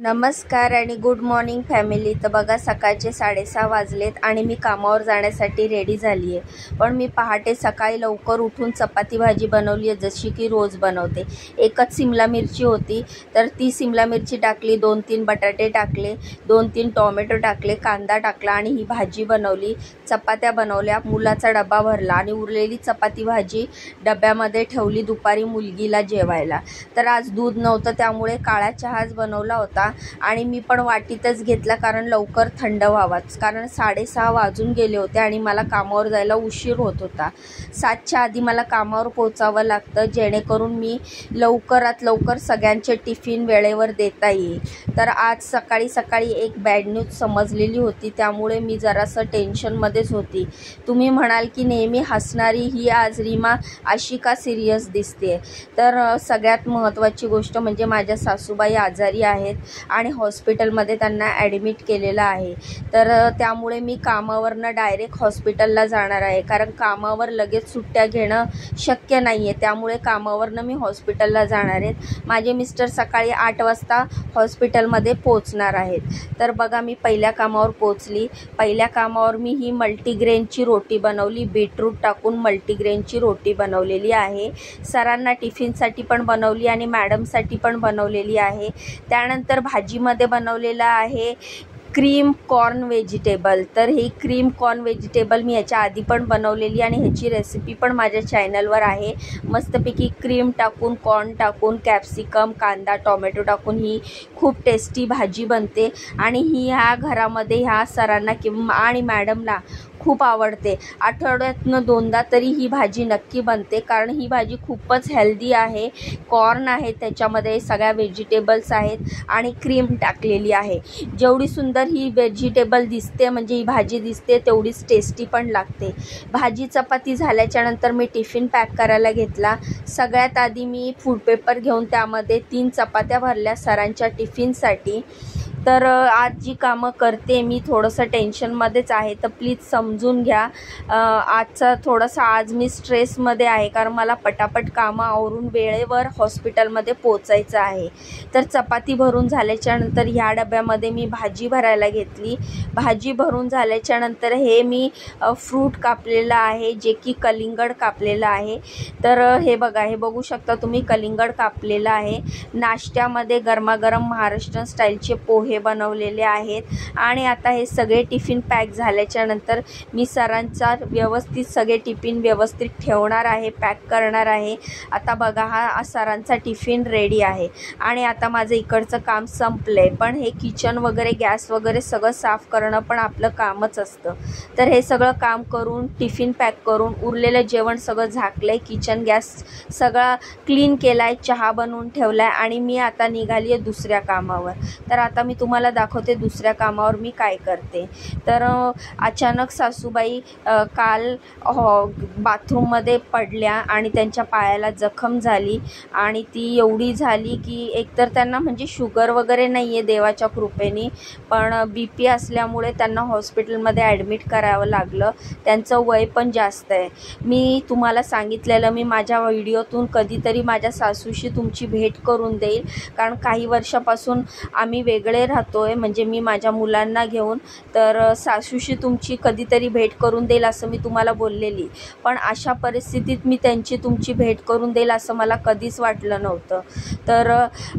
नमस्कार आणि good morning family. तर बघा सकाळचे 6:30 वाजलेत आणि मी कामावर जाण्यासाठी रेडी झाली आहे। पण मी पहाटे सकाळी लवकर उठून चपाती भाजी बनवली आहे, जशी की रोज बनवते। एकच शिमला मिरची होती, तर ती शिमला मिरची टाकली, 2-3 बटाटे टाकले, 2-3 टोमॅटो टाकले, कांदा टाकला आणि ही भाजी बनवली। चपात्या बनवल्या, मुलाचा डबा भरला आणि उरलेली चपाती भाजी डब्यामध्ये ठेवली दुपारी मुलगीला जेवायला। तर आज दूध नव्हतं, त्यामुळे काळा चहाच बनवला होता आणि मी पण वाटीतच घेतला, कारण लवकर थंड व्हावाच, कारण 6:30 वाजून गेले होते आणि मला कामावर जायला उशीर होत होता। 7च्या आधी मला कामावर पोहोचावं लागतं, जेणेकरून मी लवकरात लवकर सगळ्यांचे टिफिन वेळेवर देता येईल। तर आज सकाळी सकाळी एक बॅड न्यूज समजलेली होती, त्यामुळे मी जरासं टेन्शनमध्येच होती। तुम्ही म्हणाल की नेहमी हसणारी ही आज रीमा अशी का सिरियस दिसते? तर सगळ्यात महत्त्वाची गोष्ट म्हणजे माझ्या सासूबाई आजारी आहेत आणि हॉस्पिटलमध्ये त्यांना ॲडमिट केलेलं आहे। तर त्यामुळे मी कामावरनं डायरेक्ट हॉस्पिटलला जाणार आहे, कारण कामावर लगेच सुट्ट्या घेणं शक्य नाही आहे, त्यामुळे कामावरनं मी हॉस्पिटलला जाणार आहेत। माझे मिस्टर सकाळी 8 वाजता हॉस्पिटलमध्ये पोचणार आहेत। तर बघा मी पहिल्या कामावर पोचली। पहिल्या कामावर मी ही मल्टीग्रेनची रोटी बनवली, बीटरूट टाकून मल्टीग्रेनची रोटी बनवलेली आहे। सरांना टिफिनसाठी पण बनवली आणि मॅडमसाठी पण बनवलेली आहे। त्यानंतर भाजीमध्ये बनवलेला आहे क्रीम कॉर्न व्हेजिटेबल। तर ही क्रीम कॉर्न व्हेजिटेबल मी याच्या आधी पण बनवलेली आणि ह्याची रेसिपी पण माझ्या चॅनलवर आहे। मस्तपैकी क्रीम टाकून, कॉर्न टाकून, कॅप्सिकम, कांदा, टोमॅटो टाकून ही खूप टेस्टी भाजी बनते आणि ही ह्या घरामध्ये ह्या सरांना आणि मॅडमला खूप आवडते। आठवड्यातनं 2दा तरी ही भाजी नक्की बनते, कारण ही भाजी खूपच हेल्दी आहे। कॉर्न आहे, त्याच्यामध्ये सगळ्या व्हेजिटेबल्स आहेत आणि क्रीम टाकलेली आहे। जेवढी सुंदर ही व्हेजिटेबल दिसते, म्हणजे ही भाजी दिसते, तेवढीच टेस्टी पण लागते। भाजी चपाती झाल्याच्यानंतर मी टिफिन पॅक करायला घेतला। सगळ्यात आधी मी फूड पेपर घेऊन त्यामध्ये 3 चपात्या भरल्या सरांच्या टिफिनसाठी। तर आज जी कामं करते मी थोडंसं टेन्शनमध्येच आहे, तर प्लीज समजून घ्या। आज मी स्ट्रेसमध्ये आहे, कारण मला पटापट कामं आवरून वेळेवर हॉस्पिटलमध्ये पोचायचं आहे। तर चपाती भरून झाल्याच्यानंतर ह्या डब्यामध्ये मी भाजी भरायला घेतली। भाजी भरून झाल्याच्यानंतर हे मी फ्रूट कापलेलं आहे, जे की कलिंगड कापलेलं आहे। तर हे बघा, हे बघू शकता तुम्ही, कलिंगड कापलेलं आहे। नाश्त्यामध्ये गरमागरम महाराष्ट्रीयन स्टाईलचे पोहे बनवलेले आहेत आणि आता हे सगळे टिफिन पॅक झाल्याच्यानंतर मी सरांचा व्यवस्थित सगळे टिफिन व्यवस्थित ठेवणार आहे, पॅक करणार आहे। आता बघा, हा सरांचा टिफिन रेडी आहे आणि आता माझं इकडचं काम संपलंय, पण हे किचन वगैरे, गॅस वगैरे सगळं साफ करणं पण आपलं कामच असतं। तर हे सगळं काम करून, टिफिन पॅक करून, उरलेलं जेवण सगळं झाकलंय, किचन गॅस सगळा क्लीन केलाय, चहा बनवून ठेवलाय आणि मी आता निघाली आहे दुसऱ्या कामावर। तर आता मी तुम्हाला दाखवते दुसऱ्या कामावर मी काय करते। तर अचानक सासूबाई काल बाथरूममध्ये पडल्या आणि त्यांच्या पायाला जखम झाली आणि ती एवढी झाली की एकतर त्यांना म्हणजे शुगर वगैरे नाही आहे देवाच्या कृपेने, पण BP असल्यामुळे त्यांना हॉस्पिटलमध्ये ॲडमिट करावं लागलं। त्यांचं वय पण जास्त आहे। मी तुम्हाला सांगितलेलं, मी माझ्या व्हिडिओतून कधीतरी माझ्या सासूशी तुमची भेट करून देईल, कारण काही वर्षापासून आम्ही वेगळे राहतोय, म्हणजे मी माझ्या मुलांना घेऊन। तर सासूशी तुमची कधीतरी भेट करून देईल असं मी तुम्हाला बोललेली, पण अशा परिस्थितीत मी तुमची भेट करून देईल असं मला कधीच वाटलं नव्हतं। तर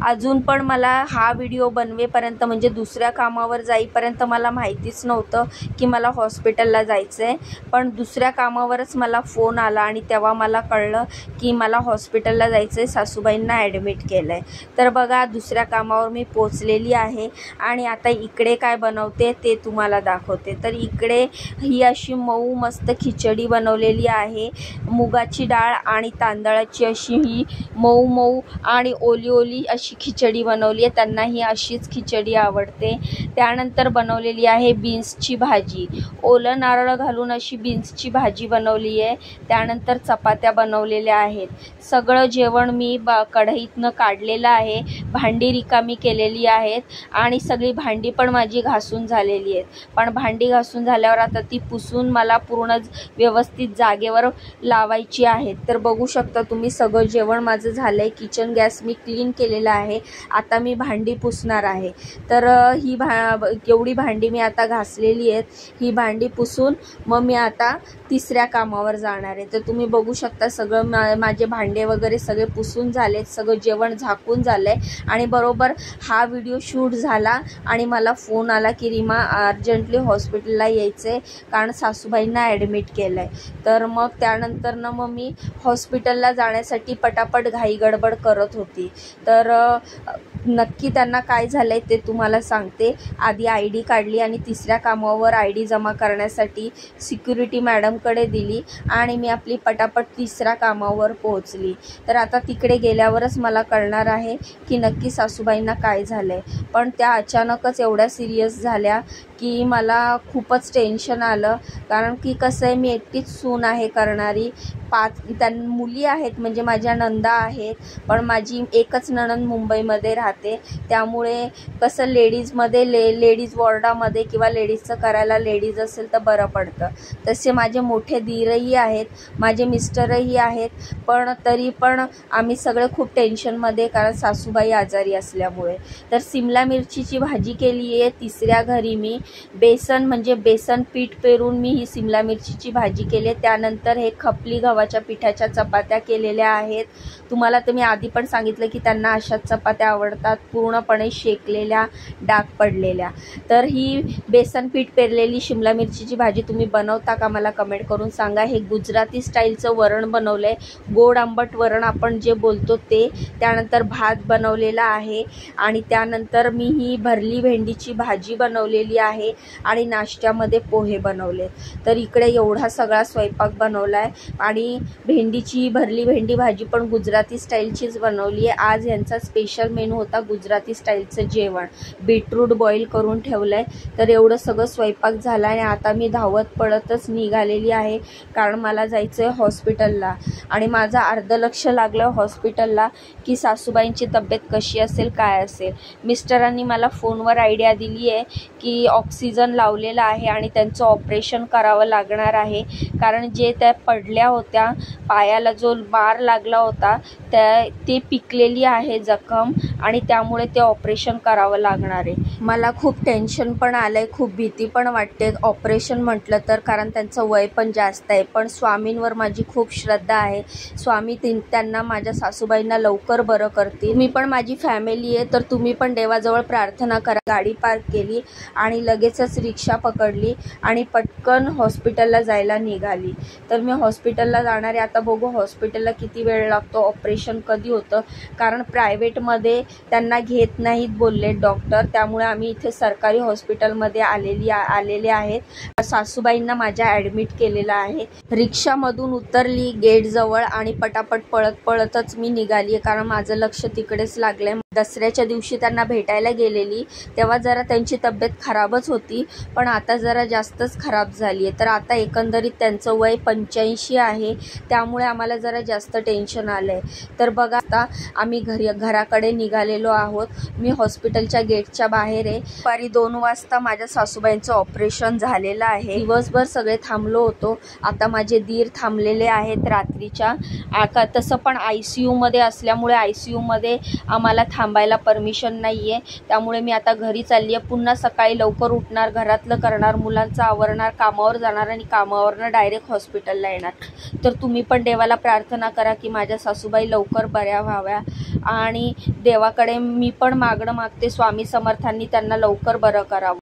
अजून पण मला हा व्हिडिओ बनवेपर्यंत, म्हणजे दुसऱ्या कामावर जाईपर्यंत मला माहितीच नव्हतं की मला हॉस्पिटलला जायचं आहे, पण दुसऱ्या कामावरच मला फोन आला आणि तेव्हा मला कळलं की मला हॉस्पिटलला जायचं आहे, सासूबाईंना ॲडमिट केलं आहे। तर बघा, दुसऱ्या कामावर मी पोचलेली आहे आणि आता इकडे काय बनवते ते तुम्हाला दाखवते। तर इकडे ही अशी मऊ मस्त खिचडी बनवलेली आहे। मुगाची डाळ आणि तांदळाची अशी ही मऊ मऊ आणि ओली ओली अशी खिचडी बनवली आहे, त्यांना ही अशीच खिचडी आवडते। त्यानंतर बनवलेली आहे बीन्सची भाजी, ओलं नारळ घालून अशी बीन्सची भाजी बनवली आहे। त्यानंतर चपात्या बनवलेल्या आहेत। सगळं जेवण मी कढईतनं काढलेलं आहे, भांडी रिकामी केलेली आहेत आणि आणि सगळी भांडी पण माझी घासून झालेली आहेत. पण भांडी घासून झाल्यावर आता ती पुसून मला पूर्ण व्यवस्थित जागेवर लावायची आहेत. तर बघू शकता तुम्ही सगळं जेवण माझं झालंय. किचन गॅस मी क्लीन केलेला आहे. आता मी भांडी पुसणार आहे. तर ही एवढी भांडी मी आता घासलेली आहेत. ही भांडी पुसून मग मी आता तिसऱ्या कामावर जाणार आहे. तर तुम्ही बघू शकता सगळं माझे भांडे वगैरे सगळे पुसून झालेत, सगळं जेवण झाकून झालंय. आणि बरोबर हा व्हिडिओ शूट झाला आणि मला फोन आला की रीमा अर्जंटली हॉस्पिटलला यायचंय, कारण सासूबाईंना ॲडमिट केलंय. तर मग त्यानंतर मग मी हॉस्पिटलला जाण्यासाठी पटापट घाई गडबड करत होती. तर नक्की त्यांना काय झालंय ते तुम्हाला सांगते. आधी ID काढली आणि तिसऱ्या कामावर ID जमा करण्यासाठी सिक्युरिटी मॅडमकडे दिली आणि मी आपली पटापट तिसऱ्या कामावर पोहोचली. तर आता तिकडे गेल्यावरच मला कळणार आहे की नक्की सासूबाईंना काय झालंय. पण त्या अचानकच एवढ्या सिरियस झाल्या की मला खूपच टेन्शन आलं. कारण की कसं आहे, मी एकटीच सून आहे करणारी. 5 मुली आहेत, म्हणजे माझ्या नंदा आहेत. पण माझी एकच नणंद मुंबईमध्ये राहते. त्यामुळे कसं लेडीजमध्ये लेडीज वॉर्डामध्ये किंवा लेडीजचं करायला लेडीज असेल तर बरं पडतं. तसे माझे मोठे दीरही आहेत, माझे मिस्टरही आहेत. पण तरी पण आम्ही सगळे खूप टेन्शनमध्ये, कारण सासूबाई आजारी असल्यामुळे. तर सिमला मिरचीची भाजी केली आहे तिसऱ्या घरी मी. बेसन पीठ पेरून मी ही सिमला मिरचीची भाजी केली आहे. त्यानंतर हे खपली गव्हाच्या पिठाच्या चपात्या केलेल्या आहेत. तुम्हाला तर मी आधी पण सांगितलं की त्यांना अशाच चपात्या आवडतात, पूर्णपणे शेकलेल्या, डाग पडलेल्या. तर ही बेसन पीठ पेरलेली शिमला मिरचीची भाजी तुम्ही बनवता का मला कमेंट करून सांगा. हे गुजराती स्टाईलचं वरण बनवलं आहे, गोड आंबट वरण आपण जे बोलतो ते. त्यानंतर भात बनवलेला आहे आणि त्यानंतर मी ही भरली भेंडीची भाजी बनवलेली आहे आणि नाश्त्यामध्ये पोहे बनवले. तर इकडे एवढा सगळा स्वयंपाक बनवला आहे. आणि भरली भेंडी भाजी पण गुजराती स्टाईलचीच बनवली आहे. आज यांचा स्पेशल मेनू होता गुजराती स्टाईलचं जेवण. बीटरूट बॉईल करून ठेवलं आहे. तर एवढं सगळं स्वयंपाक झाला आणि आता मी धावत पळतच निघालेली आहे, कारण मला जायचं आहे हॉस्पिटलला. आणि माझं अर्ध लक्ष लागलं हॉस्पिटलला की सासूबाईंची तब्येत कशी असेल, काय असेल. मिस्टरांनी मला फोनवर आयडिया दिली आहे की ऑक्सिजन लावलेला आहे आणि त्यांचं ऑपरेशन करावं लागणार आहे. कारण जे त्या पडल्या होत्या, पायाला जो बार लागला होता ते पिकलेली आहे जखम आणि त्यामुळे ते ऑपरेशन करावं लागणार आहे. मला खूप टेन्शन पण आलंय, खूप भीती पण वाटते ऑपरेशन म्हटलं तर, कारण त्यांचं वय पण जास्त आहे. पण स्वामींवर माझी खूप श्रद्धा आहे. स्वामी त्यांना, माझ्या सासूबाईंना लवकर बरं करतील. मी पण, माझी फॅमिली आहे, तर तुम्ही पण देवाजवळ प्रार्थना करा. गाडी पार्क केली आणि लगेचच रिक्षा पकडली आणि पटकन हॉस्पिटलला जायला निघाली. तर मी हॉस्पिटलला जाणार आहे. आता बघू हॉस्पिटलला किती वेळ लागतो, ऑपरेशन कधी होतं, कारण प्रायव्हेटमध्ये त्यांना घेत नाहीत बोलले डॉक्टर. त्यामुळे आम्ही इथे सरकारी हॉस्पिटलमध्ये आलेले आहेत. सासूबाईंना माझ्या ॲडमिट केलेलं आहे. रिक्षामधून उतरली गेटजवळ आणि पटापट पळतच मी निघाली, कारण माझं लक्ष तिकडेच लागलंय. दसऱ्याच्या दिवशी त्यांना भेटायला गेलेली, तेव्हा जरा त्यांची तब्येत खराबच होती, पण आता जरा जास्तच खराब झाली आहे. तर आता एकंदरीत त्यांचं वय 85 आहे. त्यामुळे आम्हाला जरा जास्त टेन्शन आलं आहे. तर बघा आता आम्ही घराकडे निघालेलो आहोत. मी हॉस्पिटलच्या गेटच्या बाहेर आहे. दुपारी 2 वाजता माझ्या सासूबाईंचं ऑपरेशन झालेलं आहे. दिवसभर सगळे थांबलो होतो. आता माझे दीर थांबलेले आहेत रात्रीच्या. तसं पण ICUमध्ये असल्यामुळे ICUमध्ये आम्हाला थांबायला परमिशन नाही आहे. त्यामुळे मी आता घरी चालली आहे. पुन्हा सकाळी लवकर उठणार, घरातलं करणार, मुलांचं आवरणार, कामावर जाणार आणि कामावरनं डायरेक्ट हॉस्पिटलला येणार. तर तुम्ही पण देवाला प्रार्थना करा की माझ्या सासूबाई लवकर बऱ्या व्हाव्या. आणि देवाकडे मी पण मागणं मागते, स्वामी समर्थांनी त्यांना लवकर बरं करावं.